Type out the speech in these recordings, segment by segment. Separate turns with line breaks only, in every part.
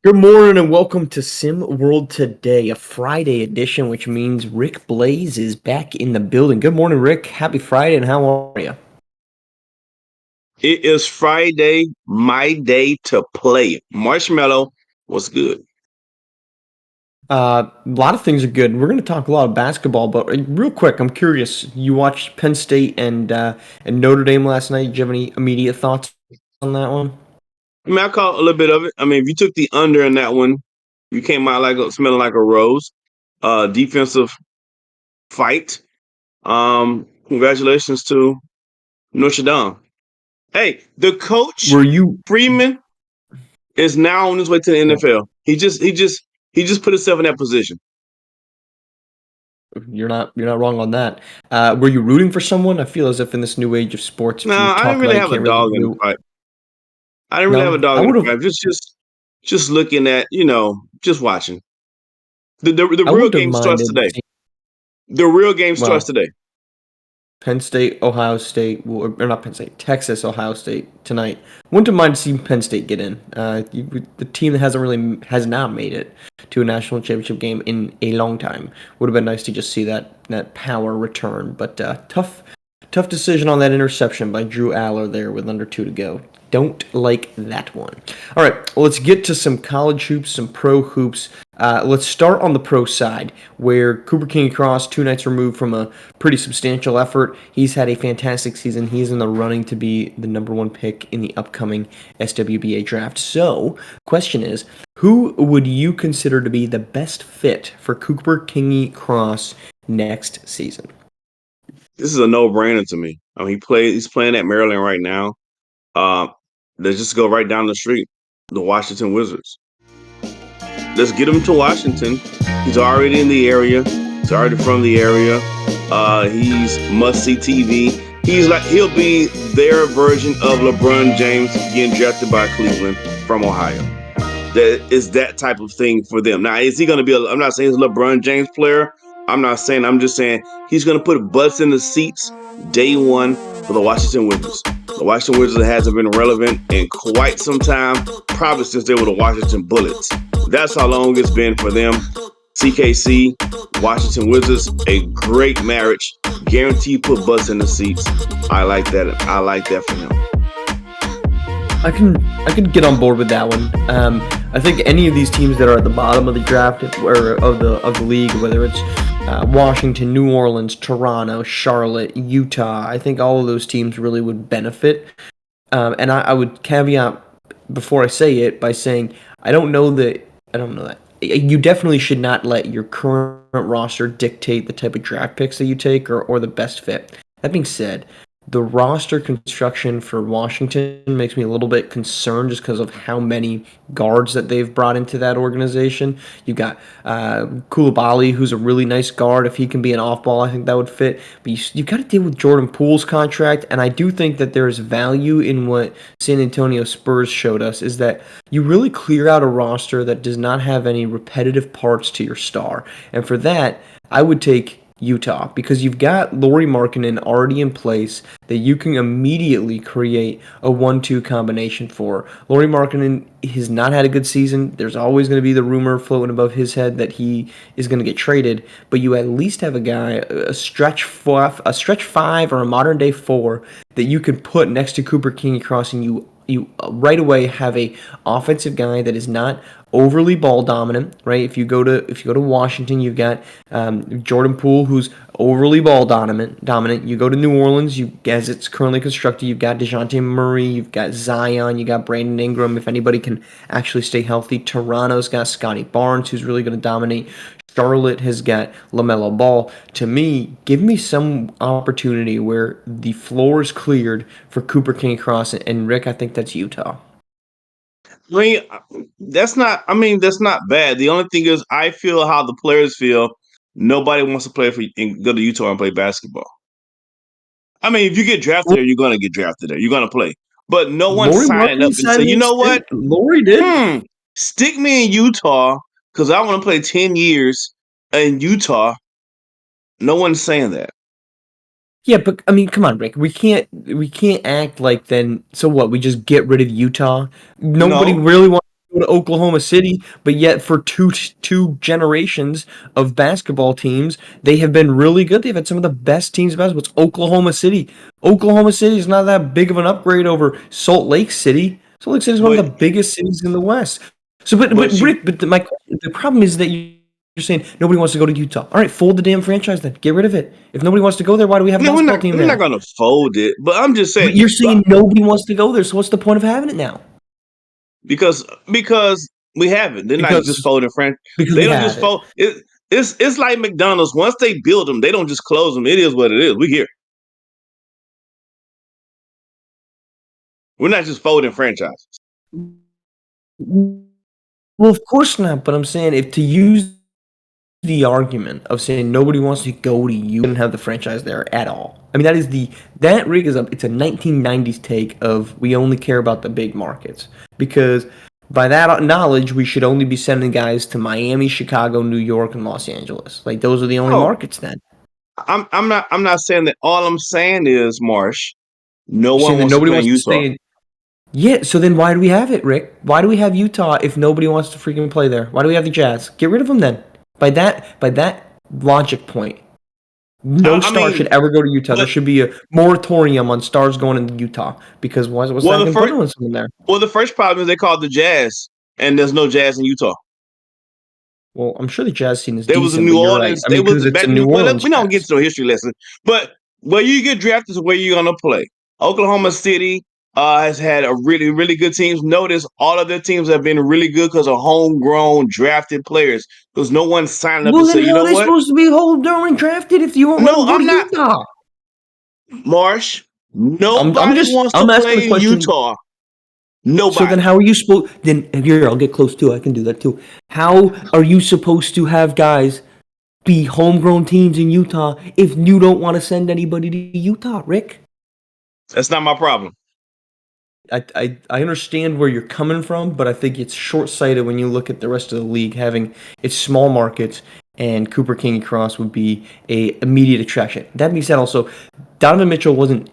Good morning and welcome to SimWorld Today, a Friday edition, which means Rick Blaze is back in the building. Good morning, Rick. Happy Friday, and how are you?
It is Friday, my day to play. Marshmallow was good.
A lot of things are good. We're going to talk a lot of basketball, but real quick, I'm curious. You watched Penn State and Notre Dame last night. Do you have any immediate thoughts on that one?
I mean, I caught a little bit of it. I mean, if you took the under in that one, you came out smelling like a rose. Defensive fight. Congratulations to Notre Dame. Hey, the coach
Were you?
Freeman is now on his way to the
Yeah,
NFL. He just put himself in that position.
you're not wrong on that. Were you rooting for someone? I feel as if in this new age of sports,
No,
if you
I didn't
talk
really
about it, you
have a
can't really
dog in the
root.
fight. I didn't really have a
No,
dog
I
in
would
the
have.
fight. Just looking at, just watching. The
I
real
wouldn't have
game starts
minded
today.
seeing.
The real game starts
Well,
today.
Penn State, Ohio State, or not Penn State, Texas, Ohio State tonight. Wouldn't have minded seeing Penn State get in. The team that has not made it to a national championship game in a long time. Would have been nice to just see that power return, but tough decision on that interception by Drew Aller there with under two to go. Don't like that one. All right, let's get to some college hoops, some pro hoops. Let's start on the pro side, where Cooper King Cross, 2 nights removed from a pretty substantial effort. He's had a fantastic season. He's in the running to be the number one pick in the upcoming SWBA draft. So, question is, who would you consider to be the best fit for Cooper Kingy Cross next season?
This is a no-brainer to me. I mean, he's playing at Maryland right now. Uh, let's just go right down the street, the Washington Wizards. Let's get him to Washington. He's already in the area. He's already from the area. He's must-see TV. He'll be their version of LeBron James getting drafted by Cleveland from Ohio. That is that type of thing for them. Now, is he going to be? I'm not saying he's a LeBron James player. I'm not saying. I'm just saying he's going to put butts in the seats day one for the Washington Wizards. The Washington Wizards hasn't been relevant in quite some time, probably since they were the Washington Bullets. That's how long it's been for them. CKC, Washington Wizards, a great marriage. Guaranteed put butts in the seats. I like that. I like that for him.
I can get on board with that one. I think any of these teams that are at the bottom of the draft or of the league, whether it's Washington, New Orleans, Toronto, Charlotte, Utah, I think all of those teams really would benefit. And I would caveat before I say it by saying I don't know that you definitely should not let your current roster dictate the type of draft picks that you take or the best fit. That being said, the roster construction for Washington makes me a little bit concerned just because of how many guards that they've brought into that organization. You got Koulibaly, who's a really nice guard. If he can be an off ball, I think that would fit. But you got to deal with Jordan Poole's contract, and I do think that there is value in what San Antonio Spurs showed us is that you really clear out a roster that does not have any repetitive parts to your star. And for that, I would take Utah because you've got Lauri Markkanen already in place that you can immediately create a 1-2 combination for. Lauri Markkanen has not had a good season. There's always going to be the rumor floating above his head that he is going to get traded, but you at least have a guy, a stretch five or a modern day four that you can put next to Cooper King Cross, and you right away have a offensive guy that is not overly ball dominant, right? If you go to Washington, you've got Jordan Poole, who's overly ball dominant. You go to New Orleans, as it's currently constructed, you've got DeJounte Murray, you've got Zion, you got Brandon Ingram. If anybody can actually stay healthy, Toronto's got Scotty Barnes, who's really going to dominate. Charlotte has got LaMelo Ball. To me, give me some opportunity where the floor is cleared for Cooper King Cross and Rick. I think that's Utah.
I mean, that's not. I mean, that's not bad. The only thing is, I feel how the players feel. Nobody wants to play for and go to Utah and play basketball. I mean, if you get drafted there, you're gonna get drafted there. You're gonna play, but no one's
Lori
signing up
Markkinen
and say,
signed the
you know what?
extent. Lori did.
Hmm, stick me in Utah because I want to play 10 years in Utah. No one's saying that.
Yeah, but I mean, come on, Rick. We can't act like then. So what? We just get rid of Utah. Nobody
No,
really wants go to Oklahoma City, but yet for two generations of basketball teams, they have been really good. They've had some of the best teams in basketball. It's Oklahoma City. Oklahoma City is not that big of an upgrade over Salt Lake City. Salt Lake City is one of
But
the biggest cities in the West. So, but
but you
Rick, the problem is that you're saying nobody wants to go to Utah. All right, fold the damn franchise then. Get rid of it. If nobody wants to go there, why do we have a
no,
basketball team
we're not
there?
gonna fold it. But I'm just
But
saying,
you're saying nobody wants to go there, so what's the point of having it now?
because we haven't. They're not just
Because
folding franchise.
because
They
we
don't just
have it.
fold. It's like McDonald's. Once they build them, they don't just close them. It is what it is. We here. We're not just folding franchises.
Well, of course not. But I'm saying if to use the argument of saying nobody wants to go to you and have the franchise there at all. I mean, that rig is it's a 1990s take of we only care about the big markets because by that knowledge we should only be sending guys to Miami, Chicago, New York, and Los Angeles. Like those are the only
Oh,
markets then.
I'm not saying that. All I'm saying is, Marsh, no
You're saying
one
that
wants to
nobody
play in
wants to
Utah.
stay in. Yeah, so then why do we have it, Rick? Why do we have Utah if nobody wants to freaking play there? Why do we have the Jazz? Get rid of them then. By that logic point, no
I
star should
mean,
ever go to Utah. There
but
should be a moratorium on stars going into Utah because what's
well,
that
the
going to put
first
on someone there?
well, the first problem is they called the Jazz, and there's no Jazz in Utah.
Well, I'm sure the Jazz scene is
There was a
decent,
New
but you're right.
Orleans.
I
They
mean, because
was
it's a
back in New.
New
Well,
Orleans
we don't get
Jazz.
to a history lesson, but where you get drafted is where you're gonna play. Oklahoma City has had a really, really good teams. Notice all of their teams have been really good because of homegrown drafted players. Because no one signed up
Well,
and
then
said, you
how are
know
they
what?
supposed to be whole darn drafted if you won't let
No,
them go to
I'm not.
Utah?
Marsh.
I'm
Nobody
just
wants to
I'm asking a
play in
question.
Utah.
So then,
Nobody.
how are you supposed? Then here, I'll get close too. I can do that too. How are you supposed to have guys be homegrown teams in Utah if you don't want to send anybody to Utah, Rick?
That's not my problem.
I understand where you're coming from, but I think it's short sighted when you look at the rest of the league having its small markets, and Cooper King and Cross would be a immediate attraction. That being said, also Donovan Mitchell wasn't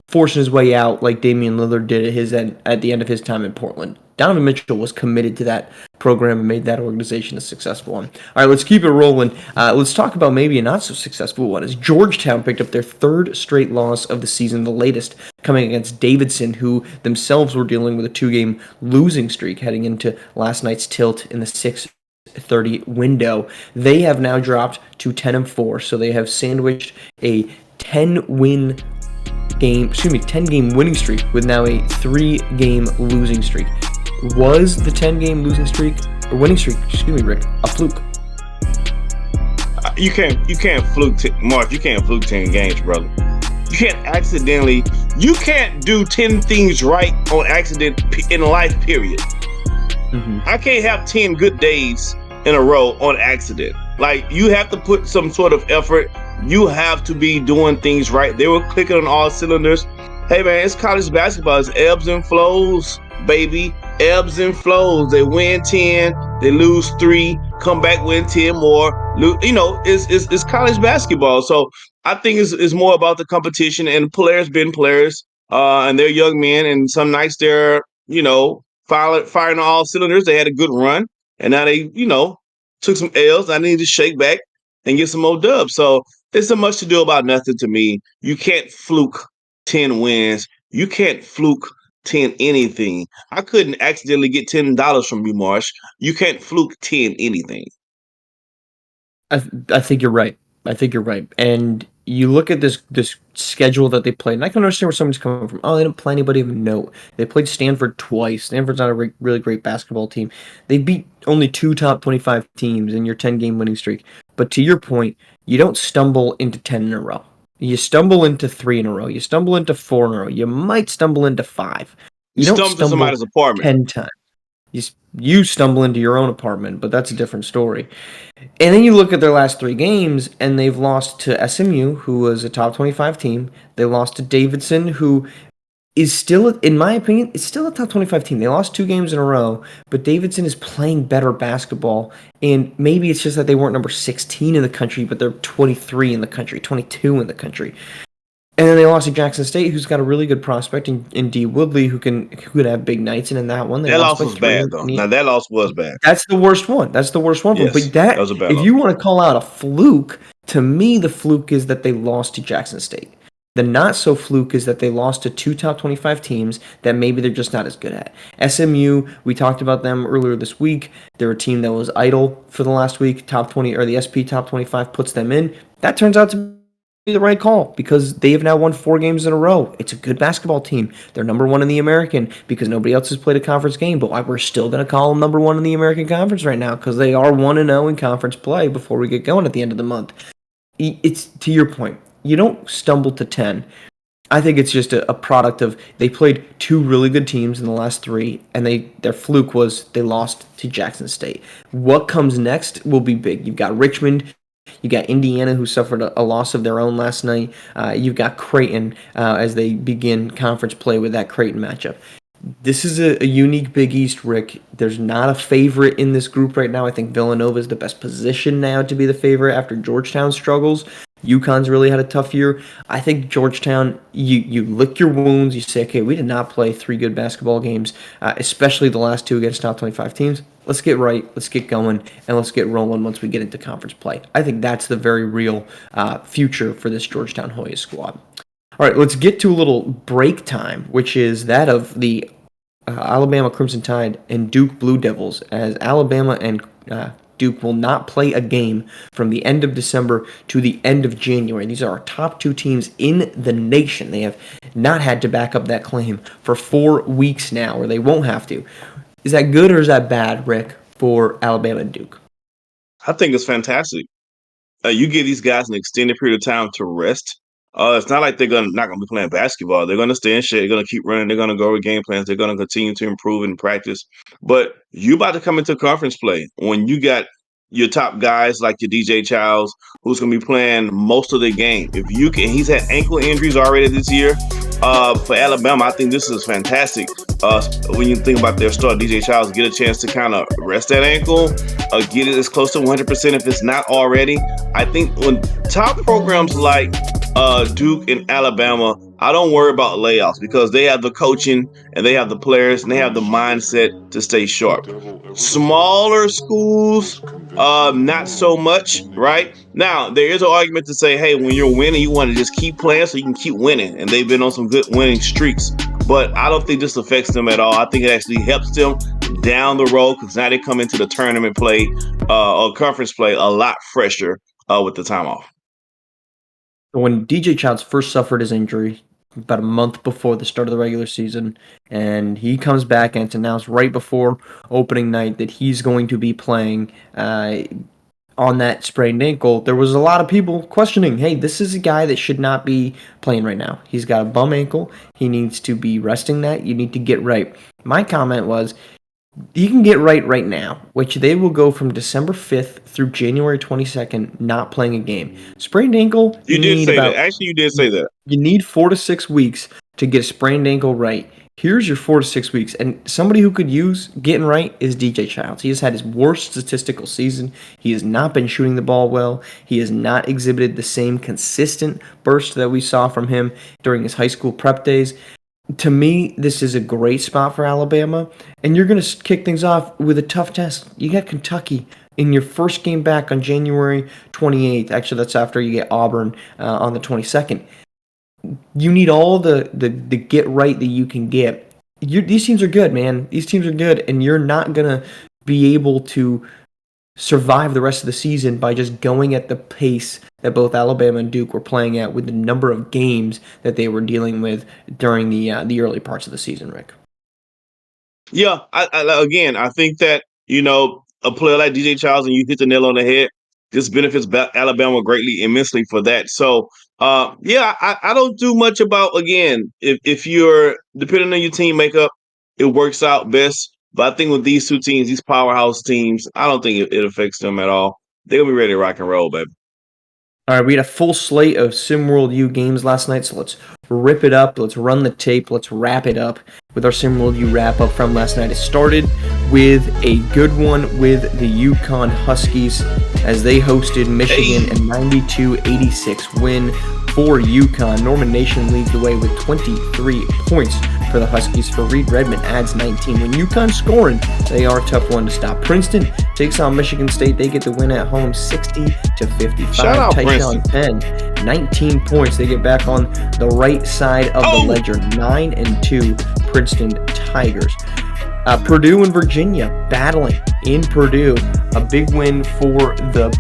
forcing his way out like Damian Lillard did at his end at the end of his time in Portland. Donovan Mitchell was committed to that program and made that organization a successful one. All right, let's keep it rolling. Let's talk about maybe a not so successful one. As Georgetown picked up their third straight loss of the season, the latest coming against Davidson, who themselves were dealing with a two-game losing streak heading into last night's tilt in the 6:30 window. They have now dropped to 10-4, so they have sandwiched a 10-game winning streak with now a 3-game losing streak. Was the 10-game losing streak or winning streak, Rick, a fluke?
You can't fluke Mark. You can't fluke 10 games, brother. You can't do 10 things right on accident in life, period.
Mm-hmm.
I can't have 10 good days in a row on accident. Like, you have to put some sort of effort. You have to be doing things right. They were clicking on all cylinders. Hey, man, it's college basketball. It's ebbs and flows, baby. Ebbs and flows. They win 10, they lose 3, come back, win 10 more. It's college basketball. So I think it's more about the competition and players being players, and they're young men. And some nights they're, firing on all cylinders. They had a good run, and now they, took some L's. I need to shake back and get some more dubs. So it's so much to do about nothing to me. You can't fluke 10 wins. You can't fluke 10 anything. I couldn't accidentally get $10 from you, Marsh. You can't fluke 10 anything.
I think you're right. I think you're right. And you look at this schedule that they played, and I can understand where someone's coming from. Oh, they didn't play anybody of note. They played Stanford twice. Stanford's not a really great basketball team. They beat only two top 25 teams in your 10-game winning streak. But to your point, you don't stumble into 10 in a row. You stumble into 3 in a row. You stumble into 4 in a row. You might stumble into 5.
You
You don't
stumbled to
stumble
somebody's apartment.
10 times. You stumble into your own apartment, but that's a different story. And then you look at their last 3 games, and they've lost to SMU, who was a top 25 team. They lost to Davidson, who is still, in my opinion, is still a top 25 team. They lost 2 games in a row, but Davidson is playing better basketball. And maybe it's just that they weren't number 16 in the country, but they're 23 in the country, 22 in the country. And then they lost to Jackson State, who's got a really good prospect in D. Woodley, who could have big nights. And in that one, they
That
lost
loss
by
was
3.
bad though. Now that loss was bad.
That's the worst one. That's the worst one for them.
Yes,
But
that was a bad
if
loss.
you want to call out a fluke, to me, the fluke is that they lost to Jackson State. The not so fluke is that they lost to 2 top 25 teams that maybe they're just not as good at. SMU, we talked about them earlier this week. They're a team that was idle for the last week. Top 20 or the SP top 25 puts them in. That turns out to be the right call because they have now won 4 games in a row. It's a good basketball team. They're number 1 in the American because nobody else has played a conference game, but we're still going to call them number 1 in the American Conference right now because they are 1-0 in conference play before we get going at the end of the month. It's to your point. You don't stumble to 10. I think it's just a product of they played 2 really good teams in the last 3, and their fluke was they lost to Jackson State. What comes next will be big. You've got Richmond. You got Indiana, who suffered a loss of their own last night. You've got Creighton as they begin conference play with that Creighton matchup. This is a unique Big East, Rick. There's not a favorite in this group right now. I think Villanova is the best position now to be the favorite after Georgetown struggles. UConn's really had a tough year. I think Georgetown, you lick your wounds. You say, okay, we did not play 3 good basketball games, especially the last 2 against top 25 teams. Let's get right, let's get going, and let's get rolling once we get into conference play. I think that's the very real future for this Georgetown Hoyas squad. All right, let's get to a little break time, which is that of the Alabama Crimson Tide and Duke Blue Devils, as Alabama and Duke will not play a game from the end of December to the end of January. These are our top 2 teams in the nation. They have not had to back up that claim for 4 weeks now, or they won't have to. Is that good or is that bad, Rick, for Alabama and Duke?
I think it's fantastic. You give these guys an extended period of time to rest. It's not like they're not gonna be playing basketball. They're gonna stay in shape. They're gonna keep running. They're gonna go with game plans. They're gonna continue to improve and practice. But you about to come into conference play when you got your top guys like your DJ Childs, who's gonna be playing most of the game. If you can, he's had ankle injuries already this year. For Alabama, I think this is fantastic. When you think about their star, DJ Childs, get a chance to kind of rest that ankle, get it as close to 100% if it's not already. I think when top programs like Duke and Alabama, I don't worry about layoffs because they have the coaching and they have the players and they have the mindset to stay sharp. Smaller schools, not so much, right? Now, there is an argument to say, hey, when you're winning, you want to just keep playing so you can keep winning. And they've been on some good winning streaks. But I don't think this affects them at all. I think it actually helps them down the road because now they come into the tournament play or conference play a lot fresher with the time off.
When DJ Childs first suffered his injury about a month before the start of the regular season, and he comes back and it's announced right before opening night that he's going to be playing on that sprained ankle, there was a lot of people questioning, hey, this is a guy that should not be playing right now. He's got a bum ankle. He needs to be resting that. You need to get right. My comment was, you can get right now, which they will go from December 5th through January 22nd not playing a game. Sprained ankle,
You did say that. Actually, you did say that.
You need 4 to 6 weeks to get a sprained ankle right. Here's your 4 to 6 weeks. And somebody who could use getting right is DJ Childs. He has had his worst statistical season. He has not been shooting the ball well. He has not exhibited the same consistent burst that we saw from him during his high school prep days. To me, this is a great spot for Alabama, and you're going to kick things off with a tough test. You got Kentucky in your first game back on January 28th. Actually, that's after you get Auburn on the 22nd. You need all the get right that you can get. These teams are good, man. These teams are good, and you're not going to be able to survive the rest of the season by just going at the pace that both Alabama and Duke were playing at with the number of games that they were dealing with during the early parts of the season, Rick.
Yeah, I think that, a player like DJ Childs, and you hit the nail on the head, this benefits Alabama greatly, immensely for that. So, I don't do much about, again, if you're, depending on your team makeup, it works out best. But I think with these 2 teams, these powerhouse teams, I don't think it affects them at all. They're going to be ready to rock and roll, baby.
All right, we had a full slate of SimWorld U games last night, so let's rip it up. Let's run the tape. Let's wrap it up with our SimWorld U wrap-up from last night. It started with a good one with the UConn Huskies as they hosted Michigan, a 92-86 win. for UConn. Norman Nation leads the way with 23 points for the Huskies. For Reed Redmond adds 19. When UConn's scoring, they are a tough one to stop. Princeton takes on Michigan State. They get the win at home 60-55.
Shout out Princeton.
Penn, 19 points. They get back on the right side of the ledger. 9-2 Princeton Tigers. Purdue and Virginia battling in Purdue. A big win for the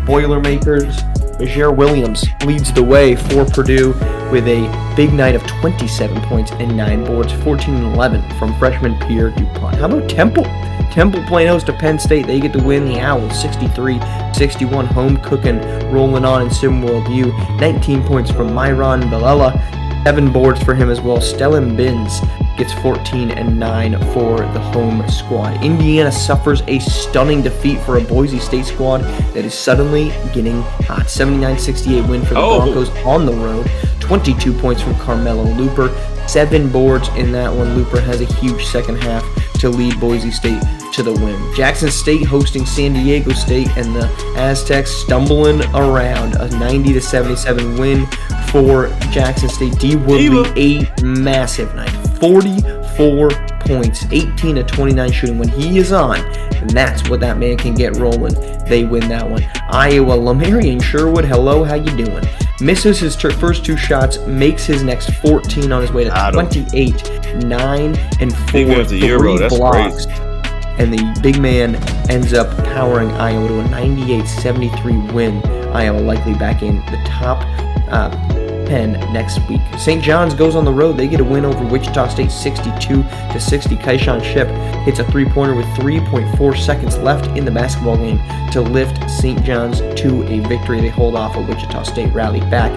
Boilermakers. Bajir Williams leads the way for Purdue with a big night of 27 points and 9 boards, 14-11 from freshman Pierre DuPont. How about Temple? Temple playing host to Penn State. They get to win the Owls 63-61. Home cooking, rolling on in SimWorld U. 19 points from Myron Bilella. 7 boards for him as well. Stellan Binns gets 14 and 9 for the home squad. Indiana suffers a stunning defeat for a Boise State squad that is suddenly getting hot. 79-68 win for the Broncos on the road. 22 points from Carmelo Looper. 7 boards in that one. Looper has a huge second half to lead Boise State to the win. Jackson State hosting San Diego State, and the Aztecs stumbling around. A 90-77 win for Jackson State. D. Woodley, a massive night. 44 points, 18-29 shooting. When he is on, and that's what that man can get rolling, they win that one. Iowa, Lamarian Sherwood, hello, how you doing? Misses his first 2 shots, makes his next 14 on his way to 28, 9 and 4, 3 blocks. And the big man ends up powering Iowa to a 98-73 win. Iowa likely back in the top 10 next week. St. John's goes on the road. They get a win over Wichita State 62-60. Kaishan Ship hits a 3-pointer with 3.4 seconds left in the basketball game to lift St. John's to a victory. They hold off a Wichita State rally back.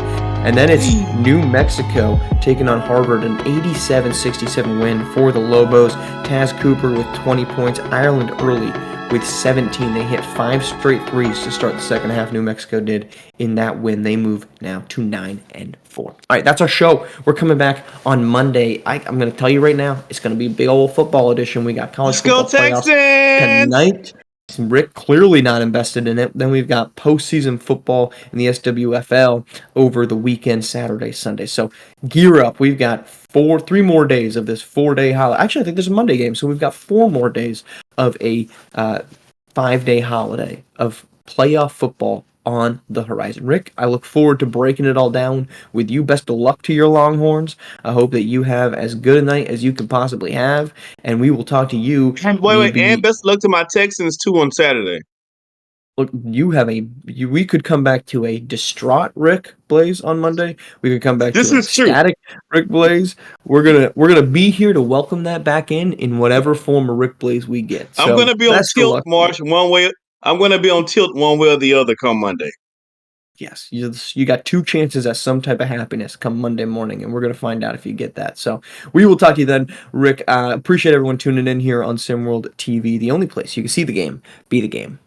And then it's New Mexico taking on Harvard, an 87-67 win for the Lobos. Taz Cooper with 20 points. Ireland early with 17. They hit 5 straight threes to start the second half. New Mexico did in that win. They move now to 9-4. All right, that's our show. We're coming back on Monday. I'm going to tell you right now, it's going to be a big old football edition. We got college football playoffs tonight. Rick clearly not invested in it. Then we've got postseason football in the SWFL over the weekend, Saturday, Sunday. So gear up. We've got 3 more days of this 4-day holiday. Actually, I think there's a Monday game, so we've got 4 more days of a 5-day holiday of playoff football on the horizon. Rick, I look forward to breaking it all down with you. Best of luck to your Longhorns. I hope that you have as good a night as you can possibly have, and we will talk to you.
And best of luck to my Texans too on Saturday.
Look, we could come back to a distraught Rick Blaze on Monday. We could come back to a static Rick Blaze. We're gonna be here to welcome that back in whatever form of Rick Blaze we get. So
I'm gonna be on tilt, Marsh, one way. I'm going to be on tilt one way or the other come Monday.
Yes, you got 2 chances at some type of happiness come Monday morning, and we're going to find out if you get that. So we will talk to you then, Rick. Appreciate everyone tuning in here on SimWorld TV, the only place you can see the game, be the game.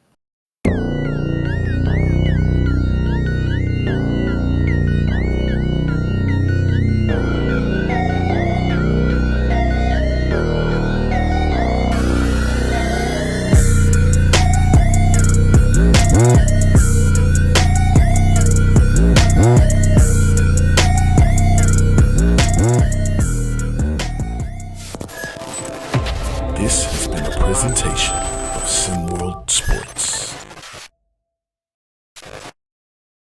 This has been a presentation of SimWorld Sports.